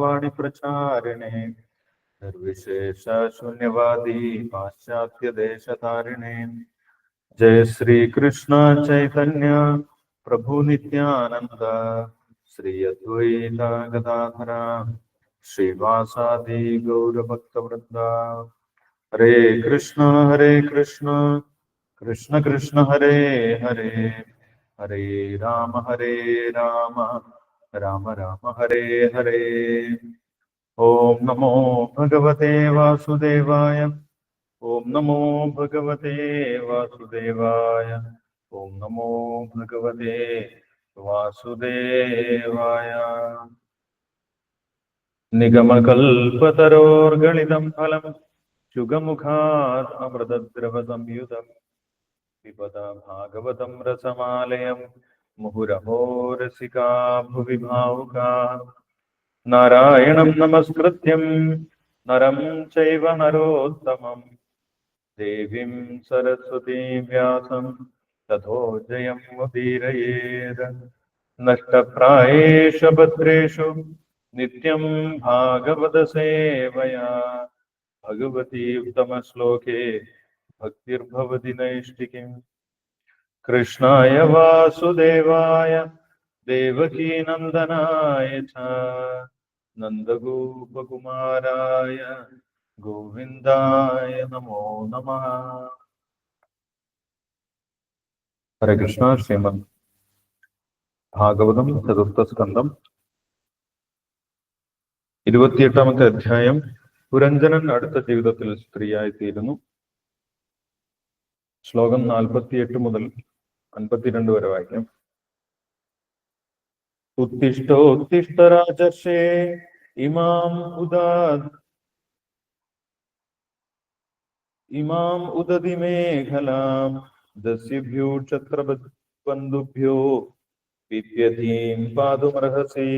वाणी प्रचारिणे निर्विशेष शून्यवादी पाश्चात्य देशतारिणे जय श्री कृष्ण चैतन्य प्रभु नित्यानंद श्री अद्वैत गदाधर श्रीवासादि गौरभक्तवृंदा हरे कृष्ण कृष्ण कृष्ण हरे हरे हरे राम राम राम हरे हरे। ओम नमो भगवते वासुदेवाय ओम नमो भगवते वासुदेवाय ओम नमो भगवते वासुदेवाय। निगमकल्पतरोर्गलितं फलं शुगमुखात् अमृतद्रवसंयुतं पिबता भागवतं रसमालयं मुहुरहो रसिका भुवि भावुकाः। नारायणं नमस्कृत्यं नरं चैव नरोत्तमं देवीं सरस्वतीं व्यासं ततो जयमुदीरयेत्। नष्टप्रायेषु भद्रेषु नित्यं भागवत सेवया भगवती उत्तमश्लोके भक्तिर्भवति नैष्टिकीम्। कृष्णाय वासुदेवाय देवकी नंदनाय च नंदगोपकुमाराय गोविंदाय नमो नमः। हरे कृष्ण। श्रीमद् ഭാഗവതം ചതുർത്ഥ സ്കന്ധം 28ാമത്തെ അധ്യായം. പുരഞ്ജനൻ അടുത്ത ജീവിതത്തിൽ സ്ത്രീയായിത്തീരുന്നു. ശ്ലോകം 48 മുതൽ 52 വരെ വായിക്കാം. ഉത്തിഷ്ഠോത്തിഷ്ഠ രാജർഷേ ഇമാം ഉദതി മേഖലാം ദസ്യഭ്യോ ക്ഷത്രബന്ധുഭ്യോ വിദ്യധീം പാതുമർഹസി.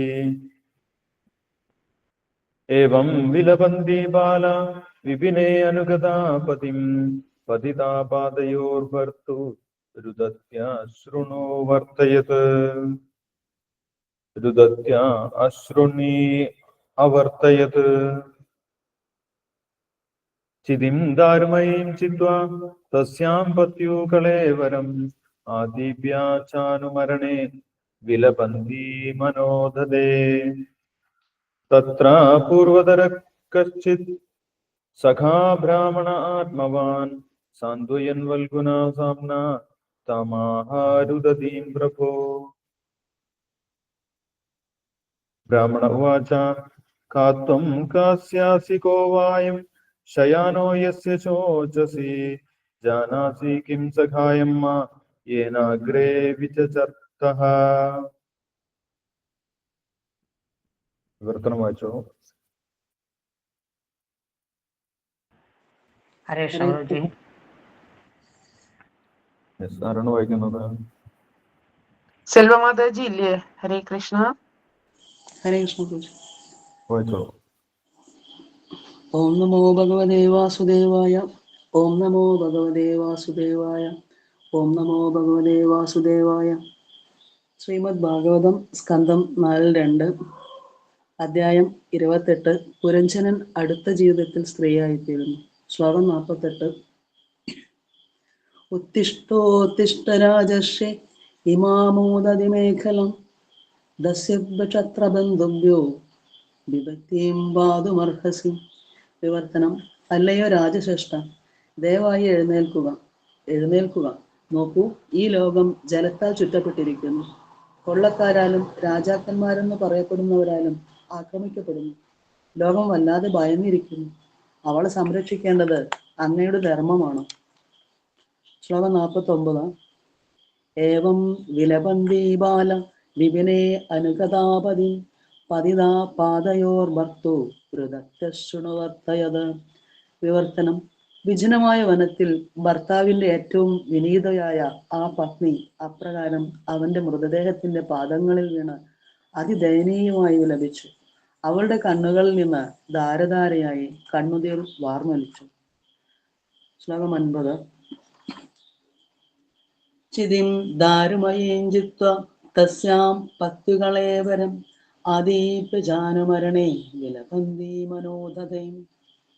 एवं विलपन्ति बाला विपिने अनुगता पतिं पतिता पादयोर्भर्तु रुदत्या अश्रुणो वर्तयत् रुदत्या अश्रुणी अवर्तयत्। चिदिं दारुमयीं चित्वा तस्यां पत्युः कलेवरम् आदिव्या चानुमरणे विलपन्ति मनोदधे। तत्र पूर्वतरः कश्चित् सखा ब्राह्मण आत्मवान् सान्त्वयन् वल्गुना साम्ना तमाहारुदतीं प्रभो। ब्राह्मण उवाच का त्वं कास्यासि को वायं शयानो यस्य शोचसि जानासि किं सखायं मा येनाग्रे विचचर्तः। വിവർത്തനം വായിച്ചോ. ആരാണ് വായിക്കുന്നത്? സെൽവമാതാജി ഇല്ലേ? ഹരേ കൃഷ്ണ. ഹരേ കൃഷ്ണ. വായിച്ചോ. ഓം നമോ ഭഗവതേ വാസുദേവായ. ഓം നമോ ഭഗവതേ വാസുദേവായ. ഓം നമോ ഭഗവതേ വാസുദേവായ. ശ്രീമദ് ഭാഗവതം സ്കന്ധം 4-2 അധ്യായം 28. പുരഞ്ജനൻ അടുത്ത ജീവിതത്തിൽ സ്ത്രീയായിത്തീരുന്നു. ശ്ലോകം 48. ഉത്തിഷ്ഠോത്തിഷ്ഠ രാജർഷേ ഇമാമോദതി മേഖലം ദസ്യക്ഷത്രബന്ധുഭ്യോ വിഭക്തിം പാതുമർഹസി. വിവർത്തനം. അല്ലയോ രാജശ്രേഷ്ഠ, ദയവായി എഴുന്നേൽക്കുക. നോക്കൂ, ഈ ലോകം ജലത്താൽ ചുറ്റപ്പെട്ടിരിക്കുന്നു. കൊള്ളക്കാരാലും രാജാക്കന്മാരെന്ന് പറയപ്പെടുന്നവരാലും ആക്രമിക്കപ്പെടുന്നു. ലോകം വല്ലാതെ ഭയന്നിരിക്കുന്നു. അവളെ സംരക്ഷിക്കേണ്ടത് അങ്ങയുടെ ധർമ്മമാണ്. ശ്ലോകം 49. ഏവം വിലപന്തി ബാല വിപിനേ അനുഗതാപതി പതിതാ പാദയോർഭർത്തു ഹൃദയശൃണുവർത്തയത്. വിവർത്തനം. വിജനമായ വനത്തിൽ ഭർത്താവിന്റെ ഏറ്റവും വിനീതയായ ആ പത്നി അപ്രകാരം അവന്റെ മൃതദേഹത്തിന്റെ പാദങ്ങളിൽ വീണ് അതിദയനീയമായി വിലപിച്ചു. അവളുടെ കണ്ണുകളിൽ നിന്ന് ധാരധാരയായി കണ്ണുനീർ വാർന്നൊലിച്ചു. ശ്ലോകം 50. ചിതിം ദാരുമയീം ജിത്വാ തസ്യാം പത്യുകളേവരം ആദീപ്യജാനമരണേ വിലപന്തി മനോദതയും.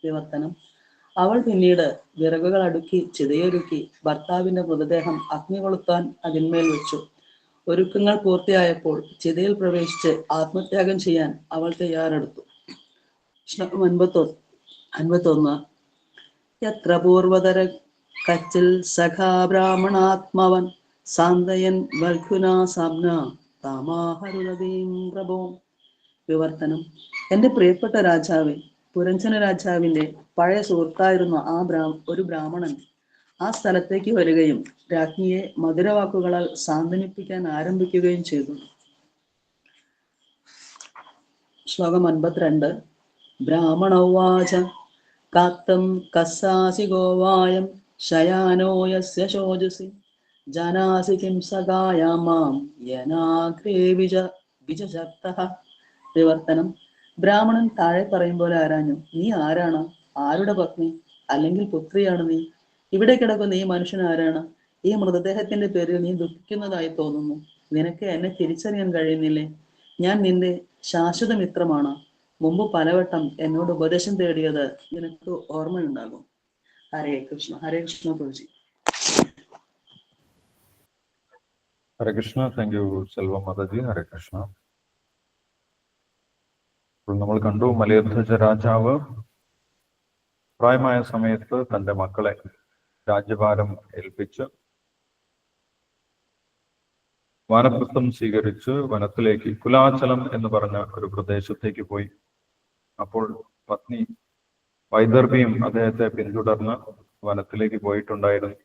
വിവർത്തനം: അവൾ പിന്നീട് വിറകുകൾ അടുക്കി ചിതയൊരുക്കി ഭർത്താവിന്റെ മൃതദേഹം അഗ്നി കൊളുത്താൻ അതിന്മേൽ വെച്ചു. ഒരുക്കങ്ങൾ പൂർത്തിയായപ്പോൾ ചിതയിൽ പ്രവേശിച്ച് ആത്മത്യാഗം ചെയ്യാൻ അവൾ തയ്യാറെടുത്തു. ശ്ലോകം 51. യത്ര പൂർവതര കച്ചിൽ സഖാ ബ്രാഹ്മണാത്മവൻ സാന്തയൻ വൽഖുനാ സാമ്ന താമാഹരുലതീം പ്രഭോ. വിവർത്തനം: എന്റെ പ്രിയപ്പെട്ട രാജാവേ, പുരഞ്ജന രാജാവിന്റെ പഴയ സുഹൃത്തായിരുന്ന ഒരു ബ്രാഹ്മണൻ ആ സ്ഥലത്തേക്ക് വരികയും രാജ്ഞിയെ മധുരവാക്കുകളാൽ സാന്ത്വനിപ്പിക്കാൻ ആരംഭിക്കുകയും ചെയ്തു. ശ്ലോകം 52. ബ്രാഹ്മണോവാച കാത്തം കസ്സാസി ഗോവായം ശയാനോ യസ്യ ശോചസി ജനാസി കിം സഖായാമാം യനാഗ്രേ വിജശക്തഃ. വിവർത്തനം: ബ്രാഹ്മണൻ താഴെ പറയും പോലെ ആരാഞ്ഞു. നീ ആരാണ്? ആരുടെ പത്നി അല്ലെങ്കിൽ പുത്രിയാണ് നീ? ഇവിടെ കിടക്കുന്ന ഈ മനുഷ്യൻ ആരാണ്? ഈ മൃതദേഹത്തിന്റെ പേരിൽ നീ ദുഃഖിക്കുന്നതായി തോന്നുന്നു. നിനക്ക് എന്നെ തിരിച്ചറിയാൻ കഴിയുന്നില്ലേ? ഞാൻ നിന്റെ ശാശ്വത മിത്രമാണ്. മുമ്പ് പലവട്ടം എന്നോട് ഉപദേശം തേടിയത് നിനക്ക് ഓർമ്മയുണ്ടാകും. ഹരേ കൃഷ്ണ. ഹരേ കൃഷ്ണ പ്രഭുജി. ഹരേ കൃഷ്ണ. Thank you Selva Mataji. ഹരേ കൃഷ്ണ. ഇപ്പോൾ നമ്മൾ കണ്ടു, മലയധ്വജ രാജാവ് പ്രായമായ സമയത്ത് തന്റെ മക്കളെ രാജ്യഭാരം ഏൽപ്പിച്ച് വാനപ്രസ്ഥം സ്വീകരിച്ച് വനത്തിലേക്ക് കുലാചലം എന്ന് പറഞ്ഞ ഒരു പ്രദേശത്തേക്ക് പോയി. അപ്പോൾ പത്നി വൈദർഭിയും അദ്ദേഹത്തെ പിന്തുടർന്ന് വനത്തിലേക്ക് പോയിട്ടുണ്ടായിരുന്നു.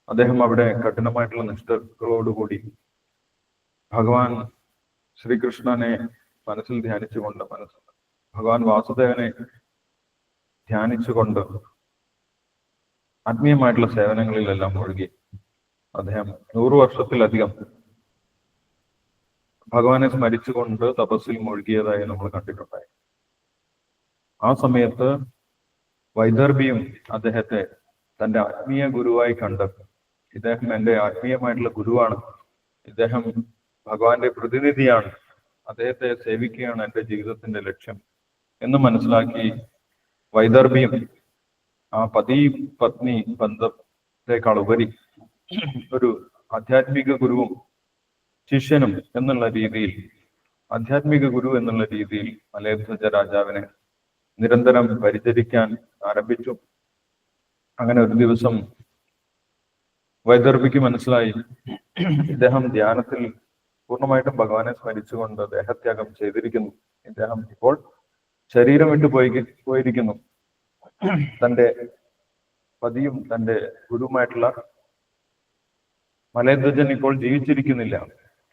അദ്ദേഹം അവിടെ കഠിനമായിട്ടുള്ള നിഷ്ഠകളോടുകൂടി ഭഗവാൻ ശ്രീകൃഷ്ണനെ മനസ്സിൽ ധ്യാനിച്ചുകൊണ്ട്, ഭഗവാൻ വാസുദേവനെ ധ്യാനിച്ചുകൊണ്ട് ആത്മീയമായിട്ടുള്ള സേവനങ്ങളിലെല്ലാം മുഴുകി അദ്ദേഹം 100 വർഷത്തിലധികം ഭഗവാനെ സ്മരിച്ചുകൊണ്ട് തപസ്സിൽ മുഴുകിയതായി നമ്മൾ കണ്ടിട്ടുണ്ടായി. ആ സമയത്ത് വൈദർഭിയും അദ്ദേഹത്തെ തന്റെ ആത്മീയ ഗുരുവായി കണ്ട്, ഇദ്ദേഹം എൻ്റെ ആത്മീയമായിട്ടുള്ള ഗുരുവാണ്, ഇദ്ദേഹം ഭഗവാന്റെ പ്രതിനിധിയാണ്, അദ്ദേഹത്തെ സേവിക്കുകയാണ് എൻ്റെ ജീവിതത്തിന്റെ ലക്ഷ്യം എന്ന് മനസ്സിലാക്കി വൈദർഭിയും ആ പതി പത്നി ബന്ധത്തെക്കാൾ ഉപരി ഒരു ആധ്യാത്മിക ഗുരുവും ശിഷ്യനും എന്നുള്ള രീതിയിൽ, ആധ്യാത്മിക ഗുരു എന്നുള്ള രീതിയിൽ മലയധ്വജ രാജാവിനെ നിരന്തരം പരിചരിക്കാൻ ആരംഭിച്ചു. അങ്ങനെ ഒരു ദിവസം വൈദർഭിക്ക് മനസ്സിലായി, ഇദ്ദേഹം ധ്യാനത്തിൽ പൂർണ്ണമായിട്ടും ഭഗവാനെ സ്മരിച്ചുകൊണ്ട് ദേഹത്യാഗം ചെയ്തിരിക്കുന്നു. ഇദ്ദേഹം ഇപ്പോൾ ശരീരം വിട്ടു പോയിരിക്കുന്നു. തൻ്റെ പതിയും തൻ്റെ ഗുരുവുമായിട്ടുള്ള മലയധ്വജൻ ഇപ്പോൾ ജീവിച്ചിരിക്കുന്നില്ല,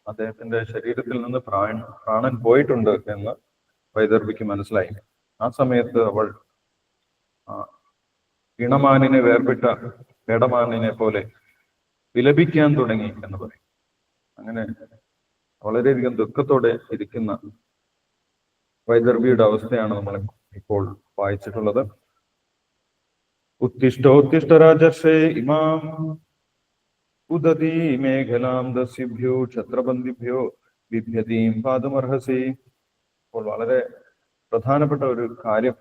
അദ്ദേഹത്തിന്റെ ശരീരത്തിൽ നിന്ന് പ്രാണൻ പോയിട്ടുണ്ട് എന്ന് വൈദർഭിക്ക് മനസ്സിലായി. ആ സമയത്ത് അവൾ ഇണമാനിനെ വേർപെട്ട പേടമാനിനെ പോലെ വിലപിക്കാൻ തുടങ്ങി എന്ന് പറയും. അങ്ങനെ വളരെയധികം ദുഃഖത്തോടെ ഇരിക്കുന്ന വൈദർഭിയുടെ അവസ്ഥയാണ് നമ്മൾ ഇപ്പോൾ വായിച്ചിട്ടുള്ളത്. ഉത്തിഷ്ഠോത്തിഷ്ഠ രാജർഷേ ഇമാം ഉദതി മേഖലാം ദസ്യഭ്യോ ക്ഷത്രബന്ധിഭ്യോ ബിഭ്യതീം പാതുമർഹസി. അപ്പോൾ വളരെ പ്രധാനപ്പെട്ട ഒരു കാര്യം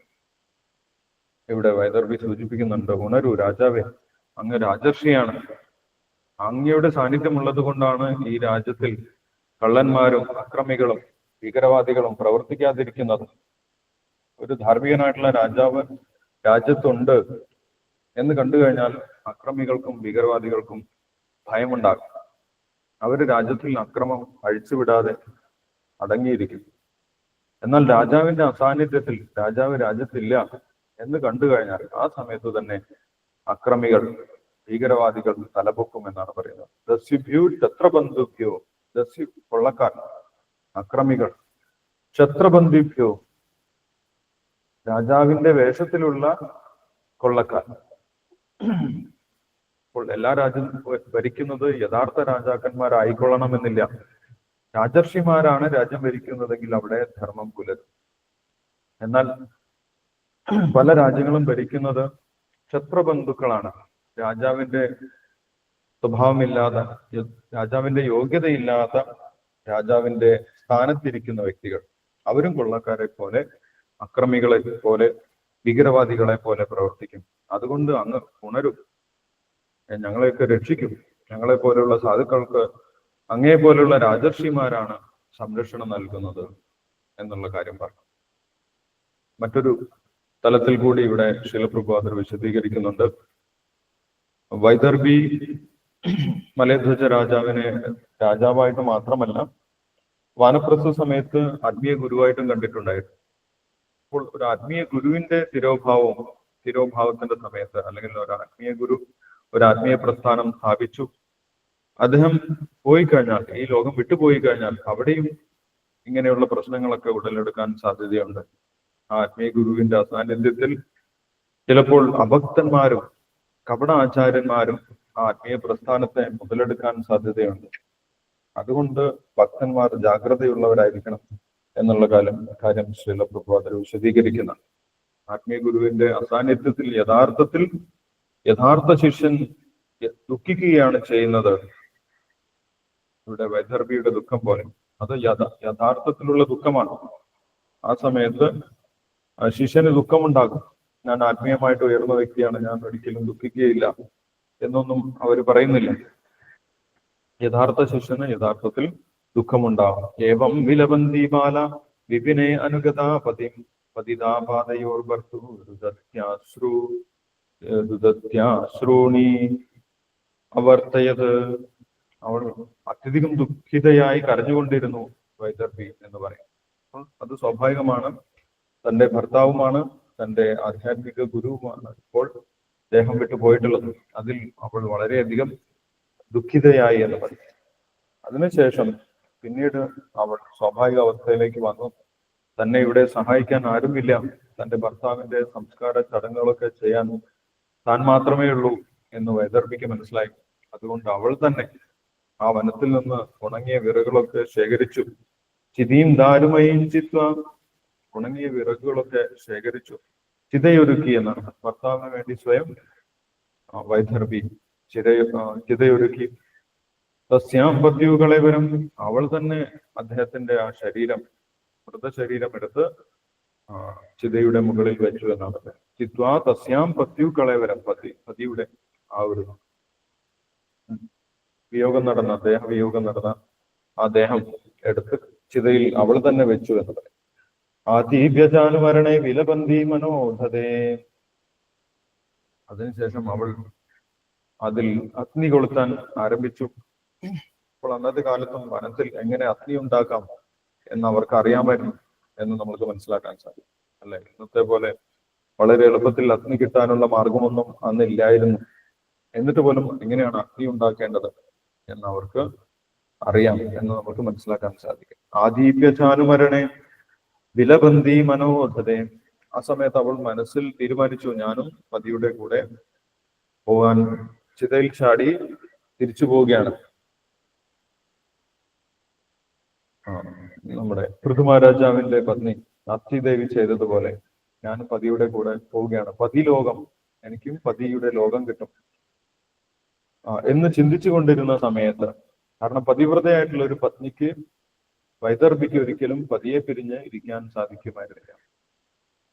ഇവിടെ വൈദർഭി സൂചിപ്പിക്കുന്നുണ്ട്. ഉണരൂ രാജാവേ, അങ്ങ് രാജർഷിയാണ്. അങ്ങയുടെ സാന്നിധ്യമുള്ളത് കൊണ്ടാണ് ഈ രാജ്യത്തിൽ കള്ളന്മാരും അക്രമികളും ഭീകരവാദികളും പ്രവർത്തിക്കാതിരിക്കുന്നത്. ഒരു ധാർമ്മികനായിട്ടുള്ള രാജാവ് രാജ്യത്തുണ്ട് എന്ന് കണ്ടു കഴിഞ്ഞാൽ അക്രമികൾക്കും ഭീകരവാദികൾക്കും ഭയമുണ്ടാകും. അവര് രാജ്യത്തിൽ അക്രമം അഴിച്ചുവിടാതെ അടങ്ങിയിരിക്കും. എന്നാൽ രാജാവിന്റെ അസാന്നിധ്യത്തിൽ, രാജാവ് രാജ്യത്തില്ല എന്ന് കണ്ടു കഴിഞ്ഞാൽ ആ സമയത്ത് തന്നെ അക്രമികൾ, ഭീകരവാദികൾ തലപൊക്കും എന്നാണ് പറയുന്നത്. ദസ്യുഭ്യോ ക്ഷത്രബന്ധുഭ്യോ, ദസ്യു കൊള്ളക്കാർ, അക്രമികൾ, ക്ഷത്രബന്ധിഭ്യോ രാജാവിന്റെ വേഷത്തിലുള്ള കൊള്ളക്കാർ. അപ്പോൾ എല്ലാ രാജ്യം ഭരിക്കുന്നത് യഥാർത്ഥ രാജാക്കന്മാരായിക്കൊള്ളണമെന്നില്ല. രാജർഷിമാരാണ് രാജ്യം ഭരിക്കുന്നതെങ്കിൽ അവിടെ ധർമ്മം പുലരും. എന്നാൽ പല രാജ്യങ്ങളും ഭരിക്കുന്നത് ക്ഷത്രബന്ധുക്കളാണ്. രാജാവിന്റെ സ്വഭാവമില്ലാത്ത, രാജാവിന്റെ യോഗ്യതയില്ലാത്ത, രാജാവിന്റെ സ്ഥാനത്തിരിക്കുന്ന വ്യക്തികൾ അവരും കൊള്ളക്കാരെ പോലെ, അക്രമികളെ പോലെ, ഭീകരവാദികളെ പോലെ പ്രവർത്തിക്കും. അതുകൊണ്ട് അങ്ങ് ഉണരും, ഞങ്ങളെയൊക്കെ രക്ഷിക്കും. ഞങ്ങളെ പോലെയുള്ള സാധുക്കൾക്ക് അങ്ങേ പോലെയുള്ള രാജർഷിമാരാണ് സംരക്ഷണം നൽകുന്നത് എന്നുള്ള കാര്യം പറഞ്ഞു. മറ്റൊരു തലത്തിൽ കൂടി ഇവിടെ ശീലപ്രഭാതർ വിശദീകരിക്കുന്നുണ്ട്. വൈദർഭി മലയധ്വജ രാജാവിനെ രാജാവായിട്ട് മാത്രമല്ല വാനപ്രസ്ഥ സമയത്ത് ആത്മീയ ഗുരുവായിട്ടും കണ്ടിട്ടുണ്ടായിരുന്നു. അപ്പോൾ ഒരു ആത്മീയ ഗുരുവിന്റെ തിരോഭാവത്തിന്റെ സമയത്ത്, അല്ലെങ്കിൽ ഒരു ആത്മീയ ഗുരു ഒരു ആത്മീയ പ്രസ്ഥാനം സ്ഥാപിച്ചു, അദ്ദേഹം പോയി കഴിഞ്ഞാൽ, ഈ ലോകം വിട്ടുപോയി കഴിഞ്ഞാൽ അവിടെയും ഇങ്ങനെയുള്ള പ്രശ്നങ്ങളൊക്കെ ഉടലെടുക്കാൻ സാധ്യതയുണ്ട്. ആ ആത്മീയ ഗുരുവിന്റെ അസാന്നിധ്യത്തിൽ ചിലപ്പോൾ അഭക്തന്മാരും കപട ആചാര്യന്മാരും ആ ആത്മീയ പ്രസ്ഥാനത്തെ മുതലെടുക്കാൻ സാധ്യതയുണ്ട്. അതുകൊണ്ട് ഭക്തന്മാർ ജാഗ്രതയുള്ളവരായിരിക്കണം എന്നുള്ള കാര്യം ശ്രീല പ്രഭാതർ വിശദീകരിക്കുന്ന. ആത്മീയ ഗുരുവിന്റെ അസാന്നിധ്യത്തിൽ യഥാർത്ഥ ശിഷ്യൻ ദുഃഖിക്കുകയാണ് ചെയ്യുന്നത്. ഇവിടെ വൈദർഭിയുടെ ദുഃഖം പോലെ അത് യഥാർത്ഥത്തിലുള്ള ദുഃഖമാണ്. ആ സമയത്ത് ശിഷ്യന് ദുഃഖമുണ്ടാകും. ഞാൻ ആത്മീയമായിട്ട് ഉയർന്ന വ്യക്തിയാണ്, ഞാൻ ഒരിക്കലും ദുഃഖിക്കുകയില്ല എന്നൊന്നും അവർ പറയുന്നില്ല. യഥാർത്ഥ ശിഷ്യന് യഥാർത്ഥത്തിൽ ദുഃഖമുണ്ടാകും. ഏവം വിലബന്തി ബാല വിപിനെ അനുഗതാ പതിതാപാതയോർ ഭർത്തു ദുദത്യാശ്രൂണി അവർത്തയത്. അവൾ അത്യധികം ദുഃഖിതയായി കരഞ്ഞുകൊണ്ടിരുന്നു വൈദർഭി എന്ന് പറയും. അത് സ്വാഭാവികമാണ്. തന്റെ ഭർത്താവുമാണ്, തന്റെ ആധ്യാത്മിക ഗുരുവുമാണ് ഇപ്പോൾ ദേഹം വിട്ടു പോയിട്ടുള്ളത്. അതിൽ അവൾ വളരെയധികം ദുഃഖിതയായി എന്ന് പറയും. അതിനുശേഷം പിന്നീട് അവൾ സ്വാഭാവിക അവസ്ഥയിലേക്ക് വന്നു. തന്നെ ഇവിടെ സഹായിക്കാൻ ആരുമില്ല, തന്റെ ഭർത്താവിന്റെ സംസ്കാര ചടങ്ങുകളൊക്കെ ചെയ്യാൻ താൻ മാത്രമേ ഉള്ളൂ എന്ന് വൈദർഭിക്ക് മനസ്സിലായി. അതുകൊണ്ട് അവൾ തന്നെ ആ വനത്തിൽ നിന്ന് ഉണങ്ങിയ വിറകുകളൊക്കെ ശേഖരിച്ചു. ചിതിയും ദാരുമയും ചിത്വ, ഉണങ്ങിയ വിറകുകളൊക്കെ ശേഖരിച്ചു, ചിതയൊരുക്കി എന്നാണ്. ഭർത്താവിന് വേണ്ടി സ്വയം വൈദർഭി ചിതയൊരുക്കി. തസ്യാം പത്യുകളെ വരും, അവൾ തന്നെ അദ്ദേഹത്തിന്റെ ആ ശരീരം, മൃതശരീരം എടുത്ത് ചിതയുടെ മുകളിൽ വെച്ചു എന്നാണ്. ചിത്വാ തസ്യാം പത്യുകളെ വരം, പതിയുടെ ആ ഒരു ദേഹവിയോഗം നടന്ന ആ ദേഹം എടുത്ത് ചിതയിൽ അവൾ തന്നെ വെച്ചു എന്ന് പറയും. ആദീഭ്യജാനുമരണേ വിലബന്ധി മനോധതേ. അതിനുശേഷം അവൾ അതിൽ അഗ്നി കൊളുത്താൻ ആരംഭിച്ചു. അപ്പോൾ അന്നത്തെ കാലത്തും വനത്തിൽ എങ്ങനെ അഗ്നി ഉണ്ടാക്കാം എന്ന് അവർക്ക് അറിയാമായിരുന്നു എന്ന് നമുക്ക് മനസ്സിലാക്കാൻ സാധിക്കും, അല്ലെ? ഇന്നത്തെ പോലെ വളരെ എളുപ്പത്തിൽ അഗ്നി കിട്ടാനുള്ള മാർഗമൊന്നും അന്നില്ലായിരുന്നു. എന്നിട്ട് പോലും എങ്ങനെയാണ് അഗ്നി ഉണ്ടാക്കേണ്ടത് എന്ന് അവർക്ക് അറിയാം എന്ന് നമുക്ക് മനസ്സിലാക്കാൻ സാധിക്കും. ആദീപ്യചാനുമരണേ വിലബന്ധി മനോധതേ. ആ സമയത്ത് അവൾ മനസ്സിൽ തീരുമാനിച്ചു, ഞാനും പതിയുടെ കൂടെ പോകാൻ ചിതയിൽ ചാടി തിരിച്ചു പോവുകയാണ്. നമ്മുടെ പൃഥുമഹാരാജാവിന്റെ പത്നി നാഥിദേവി ചെയ്തതുപോലെ ഞാൻ പതിയുടെ കൂടെ പോവുകയാണ്. പതിലോകം, എനിക്കും പതിയുടെ ലോകം കിട്ടും എന്ന് ചിന്തിച്ചു കൊണ്ടിരുന്ന സമയത്ത്, കാരണം പതിവ്രതയായിട്ടുള്ള ഒരു പത്നിക്ക്, വൈദർഭിക്ക് ഒരിക്കലും പതിയെ പിരിഞ്ഞ് ഇരിക്കാൻ സാധിക്കുമായിരുന്നില്ല.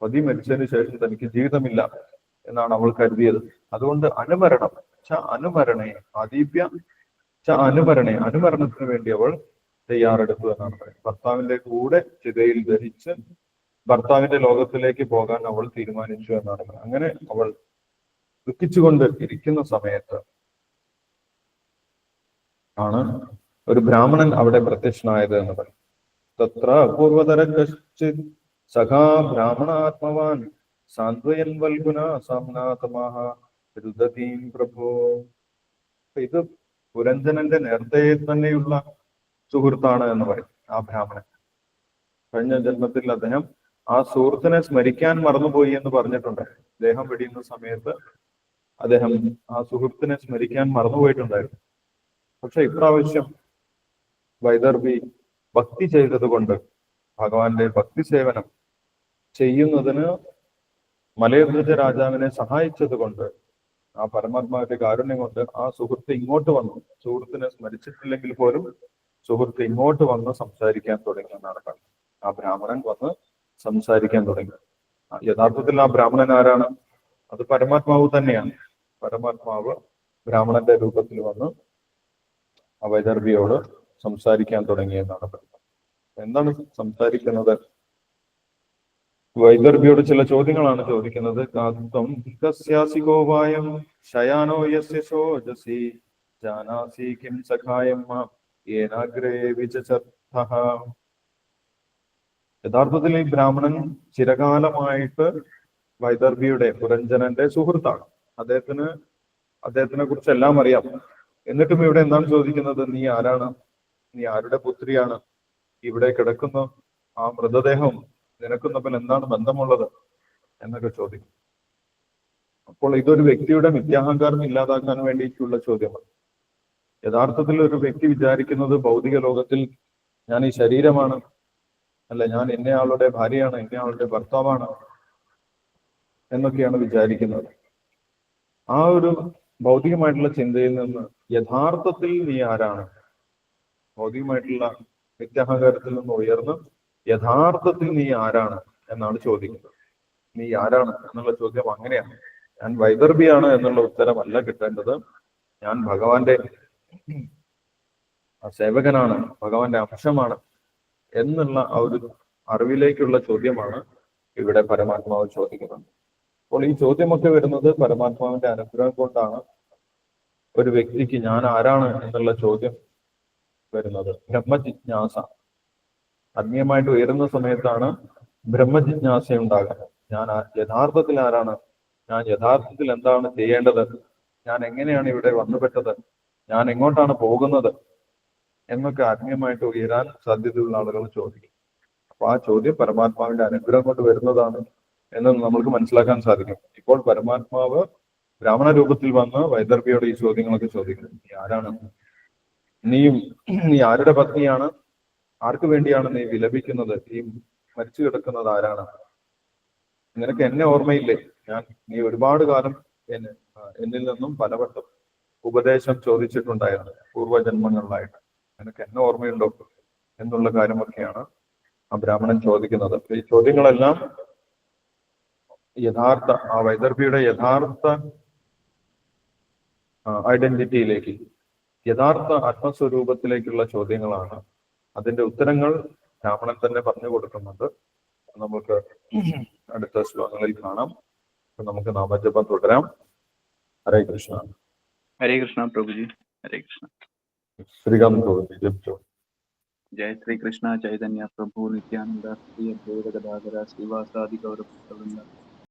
പതി മരിച്ചതിന് ശേഷം തനിക്ക് ജീവിതമില്ല എന്നാണ് അവൾ കരുതിയത്. അതുകൊണ്ട് അനുമരണേ ആദീപ്യ അനുമരണത്തിന് വേണ്ടി അവൾ തയ്യാറെടുത്തു എന്നാണ് പറയുന്നത്. ഭർത്താവിന്റെ കൂടെ ചിതയിൽ ധരിച്ച് ഭർത്താവിന്റെ ലോകത്തിലേക്ക് പോകാൻ അവൾ തീരുമാനിച്ചു എന്നാണ് പറയുന്നത്. അങ്ങനെ അവൾ ദുഃഖിച്ചുകൊണ്ട് ഇരിക്കുന്ന സമയത്ത് ആണ് ഒരു ബ്രാഹ്മണൻ അവിടെ പ്രത്യക്ഷനായത് എന്ന് പറയും. തത്ര പൂർവതര കശ്ചിത് സഖാ ബ്രാഹ്മണാത്മവാൻ സാന്ത്വയൻ വൽഗുന സാമ്നാതമഹ രുദതീം പ്രഭോ. ഇത് പുരഞ്ജനന്റെ നേരത്തെ തന്നെയുള്ള സുഹൃത്താണ് എന്ന് പറയും ആ ബ്രാഹ്മണൻ. കഴിഞ്ഞ ജന്മത്തിൽ അദ്ദേഹം ആ സുഹൃത്തിനെ സ്മരിക്കാൻ മറന്നുപോയി എന്ന് പറഞ്ഞിട്ടുണ്ട്. ദേഹം വെടിയുന്ന സമയത്ത് അദ്ദേഹം ആ സുഹൃത്തിനെ സ്മരിക്കാൻ മറന്നുപോയിട്ടുണ്ടായിരുന്നു. പക്ഷെ ഇപ്രാവശ്യം വൈദർഭി ഭക്തി ചെയ്തത് കൊണ്ട്, ഭഗവാന്റെ ഭക്തി സേവനം ചെയ്യുന്നതിന് മലയധ്വജ രാജാവിനെ സഹായിച്ചത് കൊണ്ട്, ആ പരമാത്മാവിന്റെ കാരുണ്യം കൊണ്ട് ആ സുഹൃത്ത് ഇങ്ങോട്ട് വന്നു. സുഹൃത്തിനെ സ്മരിച്ചിട്ടില്ലെങ്കിൽ പോലും സുഹൃത്ത് ഇങ്ങോട്ട് വന്ന് സംസാരിക്കാൻ തുടങ്ങി എന്നാണ് പറയുന്നത്. ആ ബ്രാഹ്മണൻ വന്ന് സംസാരിക്കാൻ തുടങ്ങി. യഥാർത്ഥത്തിൽ ആ ബ്രാഹ്മണൻ ആരാണ്? അത് പരമാത്മാവ് തന്നെയാണ്. പരമാത്മാവ് ബ്രാഹ്മണന്റെ രൂപത്തിൽ വന്ന് ആ വൈദർഭിയോട് സംസാരിക്കാൻ തുടങ്ങി എന്നാണ് പറയുന്നത്. എന്താണ് സംസാരിക്കുന്നത്? വൈദർഭിയോട് ചില ചോദ്യങ്ങളാണ് ചോദിക്കുന്നത്. കാന്തം കസ്യാസി ഗോവായം ശയാനോ യസ്യ ശോചസി ജാനാസി കിം സഖായം ഏനാഗ്രേ വിചചർത്തഃ. യഥാർത്ഥത്തിൽ ഈ ബ്രാഹ്മണൻ ചിരകാലമായിട്ട് വൈദർഭിയുടെ പുരഞ്ജനന്റെ സുഹൃത്താണ്. അദ്ദേഹത്തിനെ കുറിച്ച് എല്ലാം അറിയാം. എന്നിട്ടും ഇവിടെ എന്താണ് ചോദിക്കുന്നത്? നീ ആരാണ്? നീ ആരുടെ പുത്രിയാണ്? ഇവിടെ കിടക്കുന്ന ആ മൃതദേഹം നിനക്കും തമ്മിൽ എന്താണ് ബന്ധമുള്ളത് എന്നൊക്കെ ചോദിക്കും. അപ്പോൾ ഇതൊരു വ്യക്തിയുടെ മിഥ്യാഹങ്കാരം ഇല്ലാതാക്കാൻ വേണ്ടിയിട്ടുള്ള ചോദ്യമാണ്. യഥാർത്ഥത്തിൽ ഒരു വ്യക്തി വിചാരിക്കുന്നത് ഭൗതിക ലോകത്തിൽ ഞാൻ ഈ ശരീരമാണ്, അല്ല ഞാൻ ഇന്നയാളുടെ ഭാര്യയാണ്, ഇന്നയാളുടെ ഭർത്താവാണ് എന്നൊക്കെയാണ് വിചാരിക്കുന്നത്. ആ ഒരു ഭൗതികമായിട്ടുള്ള ചിന്തയിൽ നിന്ന് യഥാർത്ഥത്തിൽ നീ ആരാണ്? ഭൗതികമായിട്ടുള്ള മിഥ്യാഹങ്കാരത്തിൽ നിന്ന് ഉയർന്ന് യഥാർത്ഥത്തിൽ നീ ആരാണ് എന്നാണ് ചോദിക്കുന്നത്. നീ ആരാണ് എന്നുള്ള ചോദ്യം അങ്ങനെയാണ്. ഞാൻ വൈദർഭിയാണ് എന്നുള്ള ഉത്തരമല്ല കിട്ടേണ്ടത്. ഞാൻ ഭഗവാന്റെ സേവകനാണ്, ഭഗവാന്റെ അംശമാണ് എന്നുള്ള ആ ഒരു അറിവിലേക്കുള്ള ചോദ്യമാണ് ഇവിടെ പരമാത്മാവ് ചോദിക്കുന്നത്. അപ്പോൾ ഈ ചോദ്യമൊക്കെ വരുന്നത് പരമാത്മാവിന്റെ അനുഗ്രഹം കൊണ്ടാണ്. ഒരു വ്യക്തിക്ക് ഞാൻ ആരാണ് എന്നുള്ള ചോദ്യം വരുന്നത് ബ്രഹ്മജിജ്ഞാസ ആത്മീയമായിട്ട് ഉയരുന്ന സമയത്താണ് ബ്രഹ്മജിജ്ഞാസ ഉണ്ടാകുന്നത്. ഞാൻ യഥാർത്ഥത്തിൽ ആരാണ്? ഞാൻ യഥാർത്ഥത്തിൽ എന്താണ് ചെയ്യേണ്ടത്? ഞാൻ എങ്ങനെയാണ് ഇവിടെ വന്നുപെട്ടത്? ഞാൻ എങ്ങോട്ടാണ് പോകുന്നത് എന്നൊക്കെ ആത്മീയമായിട്ട് ഉയരാൻ സാധ്യതയുള്ള ആളുകൾ ചോദിക്കും. അപ്പൊ ആ ചോദ്യം പരമാത്മാവിന്റെ അനുഗ്രഹം കൊണ്ട് വരുന്നതാണ് എന്ന് നമ്മൾക്ക് മനസ്സിലാക്കാൻ സാധിക്കും. ഇപ്പോൾ പരമാത്മാവ് ബ്രാഹ്മണ രൂപത്തിൽ വന്ന് വൈദർഭിയോട് ഈ ചോദ്യങ്ങളൊക്കെ ചോദിക്കുന്നത്. നീ ആരാണ്? നീ ആരുടെ പത്നിയാണ്? ആർക്ക് വേണ്ടിയാണ് നീ വിലപിക്കുന്നത്? ഈ മരിച്ചു കിടക്കുന്നത് ആരാണ്? നിനക്ക് എന്നെ ഓർമ്മയില്ലേ? നീ ഒരുപാട് കാലം എന്നിൽ നിന്നും പലവട്ടം ഉപദേശം ചോദിച്ചിട്ടുണ്ടായിരുന്നു പൂർവ്വജന്മങ്ങളിലായിട്ട്. നിനക്ക് എന്നെ ഓർമ്മയുണ്ടോ എന്നുള്ള കാര്യമൊക്കെയാണ് ആ ബ്രാഹ്മണൻ ചോദിക്കുന്നത്. ഈ ചോദ്യങ്ങളെല്ലാം ആ വൈദർഭിയുടെ യഥാർത്ഥ ഐഡന്റിറ്റിയിലേക്ക്, യഥാർത്ഥ ആത്മസ്വരൂപത്തിലേക്കുള്ള ചോദ്യങ്ങളാണ്. അതിന്റെ ഉത്തരങ്ങൾ ബ്രാഹ്മണൻ തന്നെ പറഞ്ഞു കൊടുക്കുന്നുണ്ട്. നമുക്ക് അടുത്ത ശ്ലോകങ്ങളിൽ കാണാം. നമുക്ക് നാമജപം തുടരാം. ഹരേ കൃഷ്ണ. हरे कृष्णा प्रभु जी. हरे कृष्णा. श्रीराम जप। जय श्री कृष्णा चैतन्य प्रभु नित्यानंद श्री अद्वैत गदाधर श्रीवासादि गौर भक्तवृंद